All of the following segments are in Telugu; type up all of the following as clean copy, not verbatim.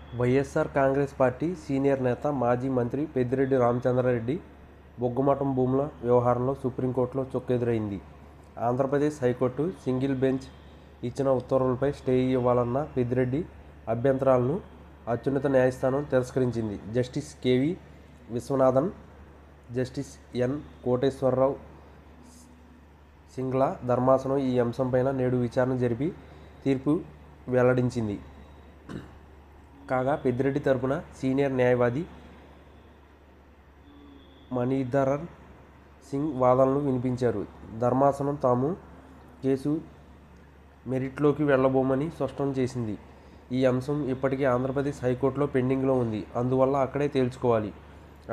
వైఎస్ఆర్ కాంగ్రెస్ పార్టీ సీనియర్ నేత, మాజీ మంత్రి పెద్దిరెడ్డి రామచంద్రారెడ్డి బొగ్గుమఠం భూముల వ్యవహారంలో సుప్రీంకోర్టులో చుక్కెదురైంది. ఆంధ్రప్రదేశ్ హైకోర్టు సింగిల్ బెంచ్ ఇచ్చిన ఉత్తర్వులపై స్టే ఇవ్వాలన్న పెద్దిరెడ్డి అభ్యంతరాలను అత్యున్నత న్యాయస్థానం తిరస్కరించింది. Justice KV Viswanathan, justice N Koteswararao సింగ్ల ధర్మాసనం ఈ అంశంపైన నేడు విచారణ జరిపి తీర్పు వెల్లడించింది. కాగా పెద్దిరెడ్డి తరపున సీనియర్ న్యాయవాది మణిధరన్ సింగ్ వాదనలు వినిపించారు. ధర్మాసనం తాము కేసు మెరిట్లోకి వెళ్లబోమని స్పష్టం చేసింది. ఈ అంశం ఇప్పటికీ ఆంధ్రప్రదేశ్ హైకోర్టులో పెండింగ్లో ఉంది, అందువల్ల అక్కడే తేల్చుకోవాలి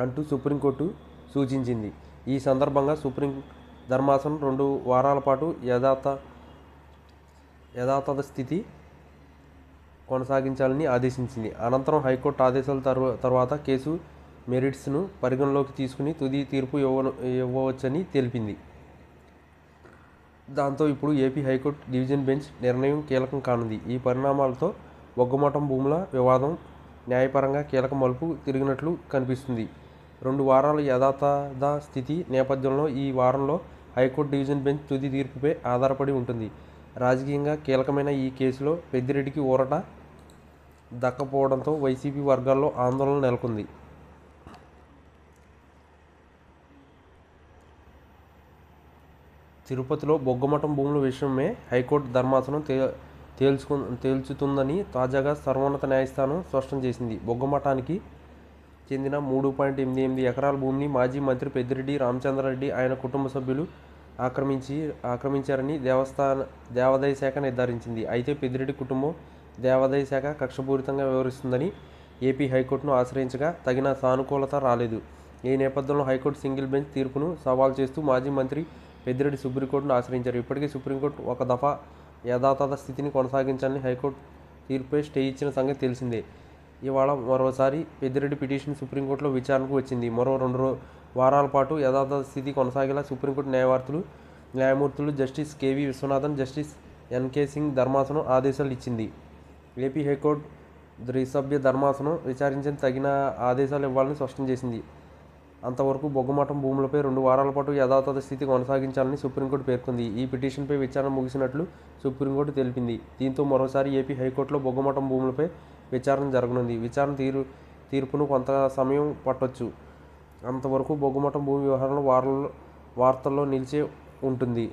అంటూ సుప్రీంకోర్టు సూచించింది. ఈ సందర్భంగా సుప్రీం ధర్మాసనం 2 వారాల పాటు యథాతథ స్థితి కొనసాగించాలని ఆదేశించింది. అనంతరం హైకోర్టు ఆదేశాల తర్వాత కేసు మెరిట్స్ను పరిగణలోకి తీసుకుని తుది తీర్పు ఇవ్వవచ్చని తెలిపింది. దాంతో ఇప్పుడు ఏపీ హైకోర్టు డివిజన్ బెంచ్ నిర్ణయం కీలకం కానుంది. ఈ పరిణామాలతో బొగ్గుమఠం భూముల వివాదం న్యాయపరంగా కీలక మలుపు తిరిగినట్లు కనిపిస్తుంది. 2 వారాల యథాతథ స్థితి నేపథ్యంలో ఈ వారంలో హైకోర్టు డివిజన్ బెంచ్ తుది తీర్పుపై ఆధారపడి ఉంటుంది. రాజకీయంగా కీలకమైన ఈ కేసులో పెద్దిరెడ్డికి ఊరట దక్కపోవడంతో వైసీపీ వర్గాల్లో ఆందోళన నెలకొంది. తిరుపతిలో బొగ్గుమఠం భూముల విషయమే హైకోర్టు ధర్మాసనం తేల్చుతుందని తాజాగా సర్వోన్నత న్యాయస్థానం స్పష్టం చేసింది. బొగ్గుమఠానికి చెందిన 3.88 ఎకరాల భూమిని మాజీ మంత్రి పెద్దిరెడ్డి రామచంద్రారెడ్డి, ఆయన కుటుంబ సభ్యులు ఆక్రమించారని దేవాదాయ శాఖ నిర్ధారించింది. అయితే పెద్దిరెడ్డి కుటుంబం దేవాదాయ శాఖ కక్షపూరితంగా వ్యవహరిస్తుందని ఏపీ హైకోర్టును ఆశ్రయించగా తగిన సానుకూలత రాలేదు. ఈ నేపథ్యంలో హైకోర్టు సింగిల్ బెంచ్ తీర్పును సవాల్ చేస్తూ మాజీ మంత్రి పెద్దిరెడ్డి సుప్రీంకోర్టును ఆశ్రయించారు. ఇప్పటికే సుప్రీంకోర్టు ఒక దఫా యథాతథ స్థితిని కొనసాగించాలని హైకోర్టు తీర్పుపై స్టే ఇచ్చిన సంగతి తెలిసిందే. ఇవాళ మరోసారి పెద్దిరెడ్డి పిటిషన్ సుప్రీంకోర్టులో విచారణకు వచ్చింది. మరో 2 వారాల పాటు యథాతథ స్థితి కొనసాగేలా సుప్రీంకోర్టు న్యాయమూర్తులు justice KV Viswanathan, justice NK Singh ధర్మాసనం ఆదేశాలు ఇచ్చింది. ఏపీ హైకోర్టు ద్విసభ్య ధర్మాసనం విచారించి తగిన ఆదేశాలు ఇవ్వాలని స్పష్టం చేసింది. అంతవరకు బొగ్గుమఠం భూములపై 2 వారాల పాటు యథాతథ స్థితి కొనసాగించాలని సుప్రీంకోర్టు పేర్కొంది. ఈ పిటిషన్పై విచారణ ముగిసినట్లు సుప్రీంకోర్టు తెలిపింది. దీంతో మరోసారి ఏపీ హైకోర్టులో బొగ్గుమఠం భూములపై విచారణ జరగనుంది. విచారణ తీర్పును కొంత సమయం పట్టొచ్చు. అంతవరకు బొగ్గుమఠం భూమి వ్యవహారంలో వార్తల్లో నిలిచే ఉంటుంది.